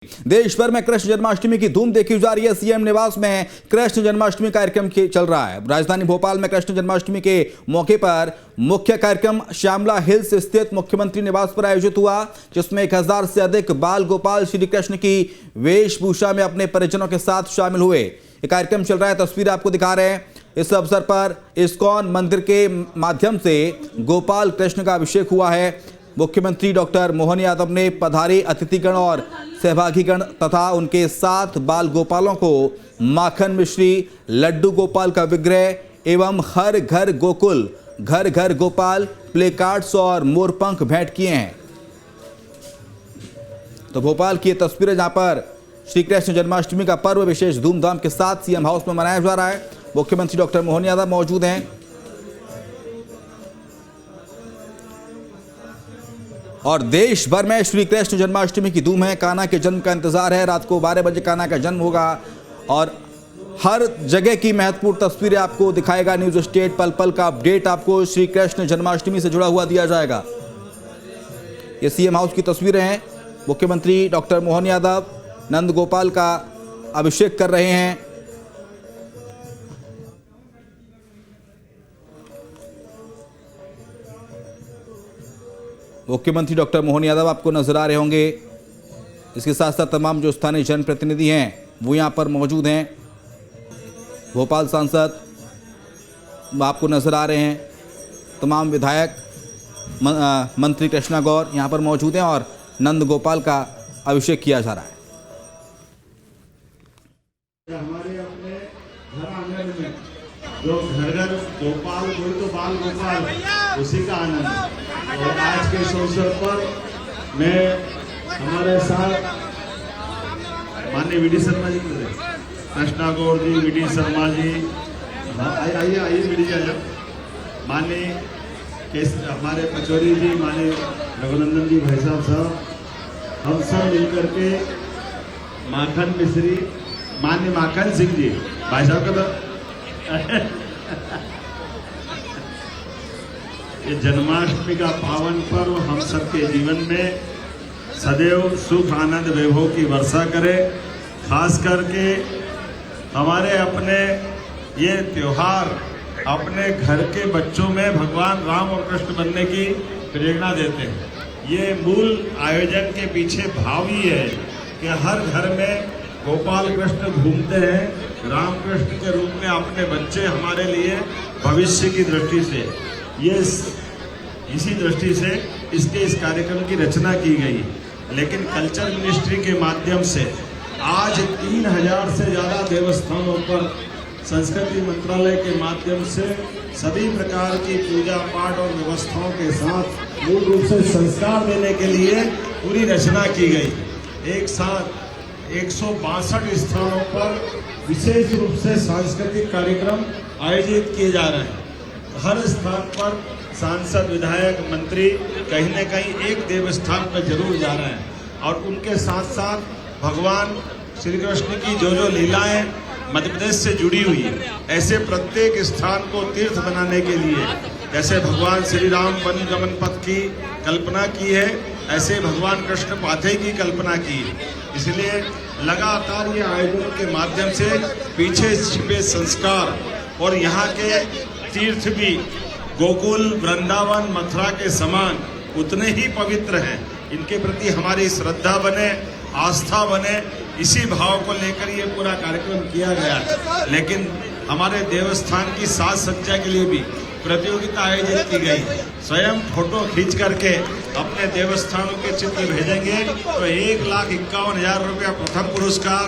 देश भर में कृष्ण जन्माष्टमी की धूम देखी जा रही है। सीएम निवास में कृष्ण जन्माष्टमी कार्यक्रम चल रहा है। राजधानी भोपाल में कृष्ण जन्माष्टमी के मौके पर मुख्य कार्यक्रम श्यामला हिल्स स्थित मुख्यमंत्री निवास पर आयोजित हुआ, जिसमें 1000 से अधिक बाल गोपाल श्री कृष्ण की वेशभूषा में अपने परिजनों के साथ शामिल हुए। ये कार्यक्रम चल रहा है, तस्वीर आपको दिखा रहे हैं। इस अवसर पर इस्कॉन मंदिर के माध्यम से गोपाल कृष्ण का अभिषेक हुआ है। मुख्यमंत्री डॉक्टर मोहन यादव ने पधारे अतिथिगण और सहभागीगण तथा उनके साथ बाल गोपालों को माखन मिश्री, लड्डू गोपाल का विग्रह एवं हर घर गोकुल, घर घर गोपाल प्ले कार्ड्स और मोरपंख भेंट किए हैं। तो भोपाल की ये तस्वीरें जहां पर श्री कृष्ण जन्माष्टमी का पर्व विशेष धूमधाम के साथ सीएम हाउस में मनाया जा रहा है। मुख्यमंत्री डॉक्टर मोहन यादव मौजूद हैं और देश भर में श्री कृष्ण जन्माष्टमी की धूम है। कान्हा के जन्म का इंतजार है। रात को 12 बजे कान्हा का जन्म होगा और हर जगह की महत्वपूर्ण तस्वीरें आपको दिखाएगा न्यूज स्टेट। पल पल का अपडेट आपको श्री कृष्ण जन्माष्टमी से जुड़ा हुआ दिया जाएगा। ये सीएम हाउस की तस्वीरें हैं। मुख्यमंत्री डॉक्टर मोहन यादव नंद गोपाल का अभिषेक कर रहे हैं। मुख्यमंत्री डॉक्टर मोहन यादव आपको नजर आ रहे होंगे। इसके साथ साथ तमाम जो स्थानीय जनप्रतिनिधि हैं वो यहां पर मौजूद हैं। भोपाल सांसद आपको नजर आ रहे हैं। तमाम विधायक, मंत्री कृष्णा गौर यहां पर मौजूद हैं और नंद गोपाल का अभिषेक किया जा रहा है। हमारे अपने घर आंगन में जो घर घर गोपाल, कोई तो बाल गोपाल, उसी का आनंद है। और आज के इस अवसर पर मैं हमारे साथ माननीय वीडी शर्मा जी, कृष्णा गौर जी, वीडी शर्मा जी, आइए वीडी जी, माननीय हमारे पचौरी जी, माननीय रघुनंदन जी, भाई साहब, हम सब मिलकर के माखन मिश्री, माननीय माखन सिंह जी, भाई साहब का तो ये जन्माष्टमी का पावन पर्व हम सबके जीवन में सदैव सुख, आनंद, वैभव की वर्षा करे। खास करके हमारे अपने ये त्योहार अपने घर के बच्चों में भगवान राम और कृष्ण बनने की प्रेरणा देते हैं। ये मूल आयोजन के पीछे भाव ही है कि हर घर में गोपाल कृष्ण घूमते हैं, राम कृष्ण के रूप में अपने बच्चे हमारे लिए भविष्य की दृष्टि से, ये इसी दृष्टि से इस कार्यक्रम की रचना की गई। लेकिन कल्चर मिनिस्ट्री के माध्यम से आज 3000 से ज़्यादा देवस्थानों पर संस्कृति मंत्रालय के माध्यम से सभी प्रकार की पूजा पाठ और व्यवस्थाओं के साथ मूल रूप से संस्कार देने के लिए पूरी रचना की गई। एक साथ 162 स्थानों पर विशेष रूप से सांस्कृतिक कार्यक्रम आयोजित किए जा रहे हैं। हर स्थान पर सांसद, विधायक, मंत्री कहीं न कहीं एक देवस्थान पर जरूर जा रहे हैं और उनके साथ साथ भगवान श्री कृष्ण की जो लीलाएं मध्य प्रदेश से जुड़ी हुई है, ऐसे प्रत्येक स्थान को तीर्थ बनाने के लिए जैसे भगवान श्री राम वन गमन पथ की कल्पना की है, ऐसे भगवान कृष्ण पाथेय की कल्पना की है। इसलिए लगातार ये आयोजन के माध्यम से पीछे छिपे संस्कार और यहाँ के तीर्थ भी गोकुल, वृंदावन, मथुरा के समान उतने ही पवित्र हैं। इनके प्रति हमारी श्रद्धा बने, आस्था बने, इसी भाव को लेकर ये पूरा कार्यक्रम किया गया है। लेकिन हमारे देवस्थान की साज सज्जा के लिए भी प्रतियोगिता आयोजित की गई। स्वयं फोटो खींच करके अपने देवस्थानों के चित्र भेजेंगे तो 1,51,000 रुपया प्रथम पुरस्कार,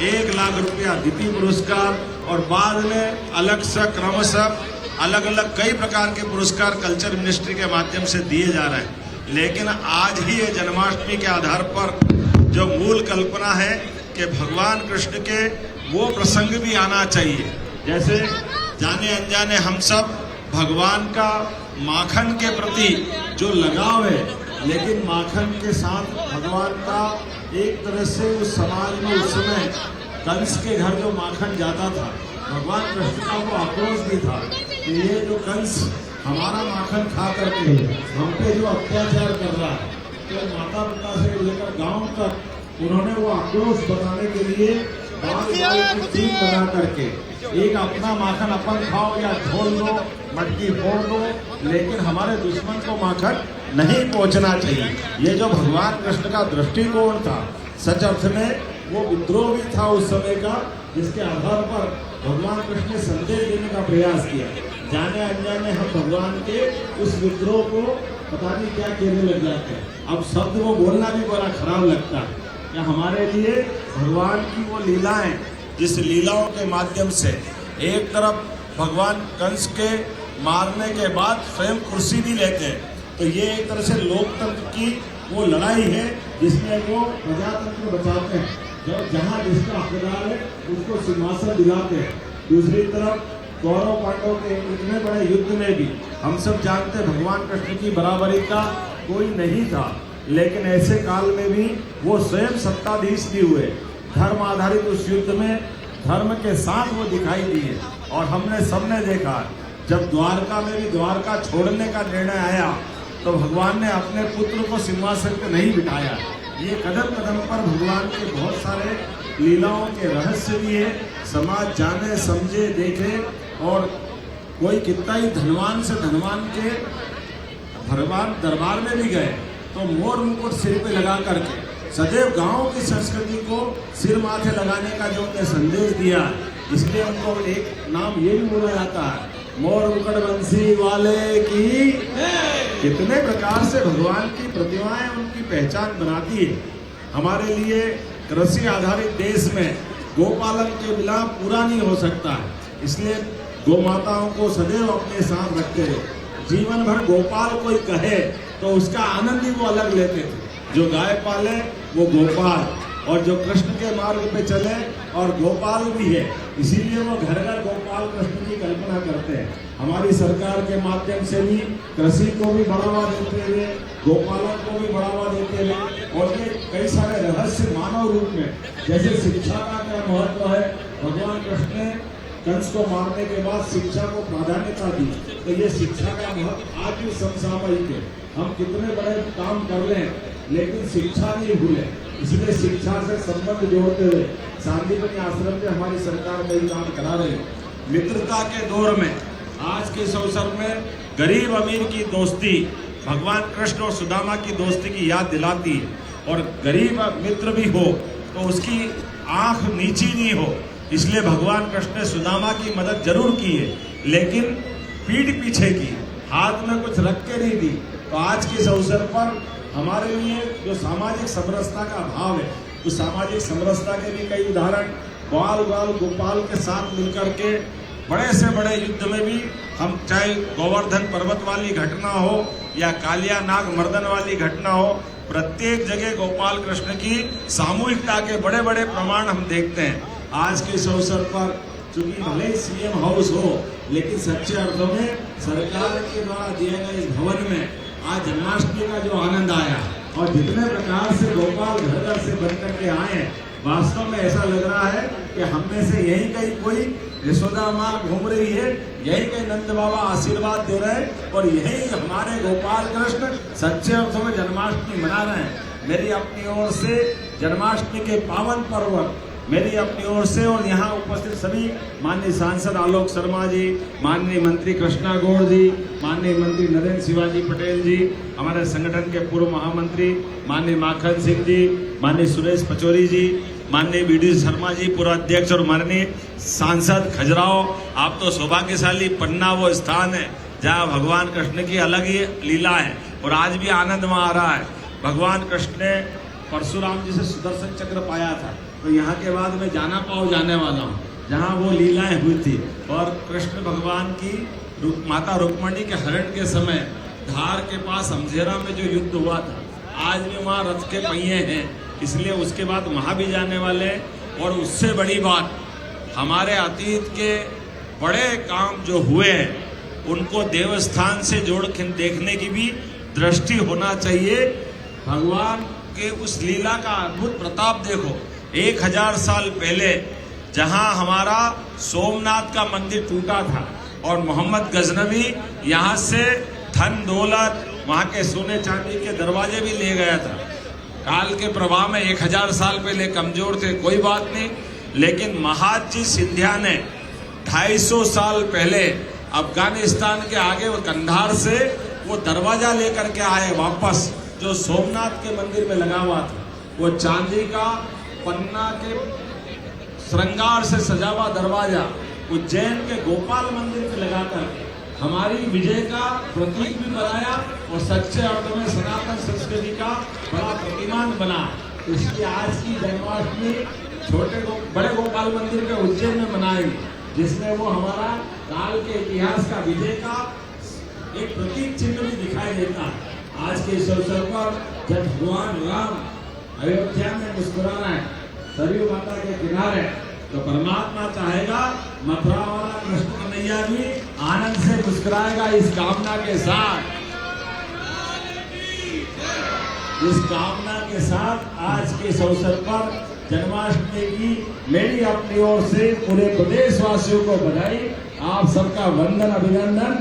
1 लाख रुपया द्वितीय पुरस्कार और बाद में अलग से क्रमशः अलग अलग कई प्रकार के पुरस्कार कल्चर मिनिस्ट्री के माध्यम से दिए जा रहे हैं। लेकिन आज ही ये जन्माष्टमी के आधार पर जो मूल कल्पना है कि भगवान कृष्ण के वो प्रसंग भी आना चाहिए, जैसे जाने अनजाने हम सब भगवान का माखन के प्रति जो लगाव है, लेकिन माखन के साथ भगवान का एक तरह से उस समाज में उस समय कंस के घर जो माखन जाता था, भगवान कृष्ण का वो आक्रोश भी था कि ये जो कंस हमारा माखन खा करके हम पे जो अत्याचार कर रहा है, तो माता पिता से लेकर गांव तक उन्होंने वो आक्रोश बताने के लिए बाल बाल की चीज बना करके एक अपना माखन अपन खाओ या झोल दो, मटकी फोड़ दो, लेकिन हमारे दुश्मन को माखन नहीं पहुंचना चाहिए। ये जो भगवान कृष्ण का दृष्टिकोण था, सच अर्थ में वो विद्रोह भी था उस समय का, जिसके आधार पर भगवान कृष्ण ने संदेश देने का प्रयास किया। जाने अनजाने हम भगवान के उस विद्रोह को पता नहीं क्या कहने लग जाते हैं। अब शब्द वो बोलना भी बड़ा खराब लगता है। क्या हमारे लिए भगवान की वो लीलाएं, जिस लीलाओं के माध्यम से एक तरफ भगवान कंस के मारने के बाद स्वयं कुर्सी भी लेते हैं, तो ये एक तरह से लोकतंत्र की वो लड़ाई है जिसमें वो प्रजातंत्र बचाते हैं। जब जहाँ जिसका हकदार है उसको सिंहासन दिलाते हैं। दूसरी तरफ कौरव पांडवों के इतने बड़े युद्ध में भी हम सब जानते हैं भगवान कृष्ण की बराबरी का कोई नहीं था, लेकिन ऐसे काल में भी वो स्वयं सत्ताधीश भी हुए। धर्म आधारित उस युद्ध में धर्म के साथ वो दिखाई दिए। और हमने सबने देखा जब द्वारका में भी द्वारका छोड़ने का निर्णय आया तो भगवान ने अपने पुत्र को सिंहासन पे नहीं बिठाया। ये कदम कदम पर भगवान के बहुत सारे लीलाओं के रहस्य भी है। समाज जाने समझे देखे, और कोई कितना ही धनवान से धनवान के भगवान दरबार में भी गए तो मोर मुकुट सिर पे लगा करके सदैव गांव की संस्कृति को सिर माथे लगाने का जो उन्हें संदेश दिया, इसलिए उनको एक नाम ये भी बोला जाता है, मोर मुकुट बंसी वाले की। कितने प्रकार से भगवान की प्रतिमाएं उनकी पहचान बनाती है। हमारे लिए कृषि आधारित देश में गोपालन के बिना पूरा नहीं हो सकता है, इसलिए गौ माताओं को सदैव अपने साथ रखते हैं। जीवन भर गोपाल कोई कहे तो उसका आनंद ही वो अलग लेते थे। जो गाय पाले वो गोपाल, और जो कृष्ण के मार्ग पे चले और गोपाल भी है, इसीलिए वो घर घर गोपाल कृष्ण की कल्पना करते हैं। हमारी सरकार के माध्यम से भी कृषि को भी बढ़ावा देते हुए, गोपालन को भी बढ़ावा देते हुए, और ये कई सारे रहस्य मानव रूप में, जैसे शिक्षा का क्या महत्व है, भगवान कृष्ण ने कंस को मारने के बाद शिक्षा को प्राधान्यता दी, तो ये शिक्षा का महत्व आज भी समसामयिक है। हम कितने बड़े काम कर लें लेकिन शिक्षा नहीं भूले, इसलिए शिक्षा से संबंध जोड़ते हुए शांतिवन आश्रम में हमारी सरकार में काम करा रहे हैं। मित्रता के दौर में आज के इस अवसर में गरीब अमीर की दोस्ती भगवान कृष्ण और सुदामा की दोस्ती की याद दिलाती है। और गरीब मित्र भी हो तो उसकी आंख नीची नहीं हो, इसलिए भगवान कृष्ण ने सुदामा की मदद जरूर की है, लेकिन पीठ पीछे की, हाथ में कुछ रख के नहीं दी। तो आज के इस अवसर पर हमारे लिए जो सामाजिक समरसता का भाव है, उस सामाजिक समरसता के भी कई उदाहरण ग्वाल ग्वाल गोपाल के साथ मिलकर के बड़े से बड़े युद्ध में भी हम, चाहे गोवर्धन पर्वत वाली घटना हो या कालिया नाग मर्दन वाली घटना हो, प्रत्येक जगह गोपाल कृष्ण की सामूहिकता के बड़े बड़े प्रमाण हम देखते हैं। आज के इस अवसर पर चूंकि भले सीएम हाउस हो, लेकिन सच्चे अर्थों में सरकार के द्वारा दिए गए इस भवन में आज जन्माष्टमी का जो आनंद आया, और जितने प्रकार से गोपाल घर घर से बन करके आए, वास्तव में ऐसा लग रहा है कि हम में से यही कहीं कोई यशोदा माँ घूम रही है, यही कहीं नंद बाबा आशीर्वाद दे रहे हैं, और यही हमारे गोपाल कृष्ण सच्चे अर्थों में जन्माष्टमी मना रहे हैं। मेरी अपनी ओर से जन्माष्टमी के पावन पर्व, मेरी अपनी ओर से और यहाँ उपस्थित सभी माननीय सांसद आलोक शर्मा जी, माननीय मंत्री कृष्णा गौड़ जी, माननीय मंत्री नरेंद्र शिवाजी पटेल जी, हमारे संगठन के पूर्व महामंत्री माननीय माखन सिंह जी, माननीय सुरेश पचौरी जी, माननीय बीडी शर्मा जी पूर्व अध्यक्ष, और माननीय सांसद खजुराहो, आप तो सौभाग्यशाली, पन्ना वो स्थान है जहाँ भगवान कृष्ण की अलग ही लीला है, और आज भी आनंद वहाँ आ रहा है। भगवान कृष्ण ने परशुराम जी से सुदर्शन चक्र पाया था, तो यहाँ के बाद मैं जाना पाओ जाने वाला हूँ जहाँ वो लीलाएं हुई थी। और कृष्ण भगवान की माता रुक्मणी के हरण के समय धार के पास अमझेरा में जो युद्ध हुआ था, आज भी वहाँ रथ के पहिए हैं, इसलिए उसके बाद वहाँ भी जाने वाले। और उससे बड़ी बात, हमारे अतीत के बड़े काम जो हुए हैं उनको देवस्थान से जोड़ के देखने की भी दृष्टि होना चाहिए। भगवान के उस लीला का अद्भुत प्रताप देखो। 1000 साल पहले जहां हमारा सोमनाथ का मंदिर टूटा था और मोहम्मद गजनवी यहां से धन दौलत, वहां के सोने चांदी के दरवाजे भी ले गया था, काल के प्रभाव में 1000 साल पहले कमजोर थे, कोई बात नहीं, लेकिन महादजी सिंधिया ने 250 साल पहले अफगानिस्तान के आगे वो कंधार से वो दरवाजा लेकर के आए वापस, जो सोमनाथ के मंदिर में लगा हुआ था, वो चांदी का पन्ना के श्रृंगार से सजा हुआ दरवाजा उज्जैन के गोपाल मंदिर में लगाकर हमारी विजय का प्रतीक भी बनाया और सच्चे अर्थों में सनातन संस्कृति का बड़ा प्रतिमान बना। इसलिए आज की जन्माष्टमी बड़े गोपाल मंदिर के उज्जैन में मनाएंगे, जिसमें वो हमारा काल के इतिहास का विजय का एक प्रतीक चिन्ह भी दिखाई देता है। आज के इस अवसर पर जब भगवान राम अयोध्या में मुस्कुरा रहे हैं सरयू माता के किनारे, तो परमात्मा चाहेगा मथुरा वाला कृष्ण कन्हैया भी आनंद से मुस्कुराएगा। इस कामना के साथ आज के इस अवसर पर जन्माष्टमी की मेरी अपनी ओर से पूरे प्रदेशवासियों को बधाई, आप सबका वंदन अभिनंदन।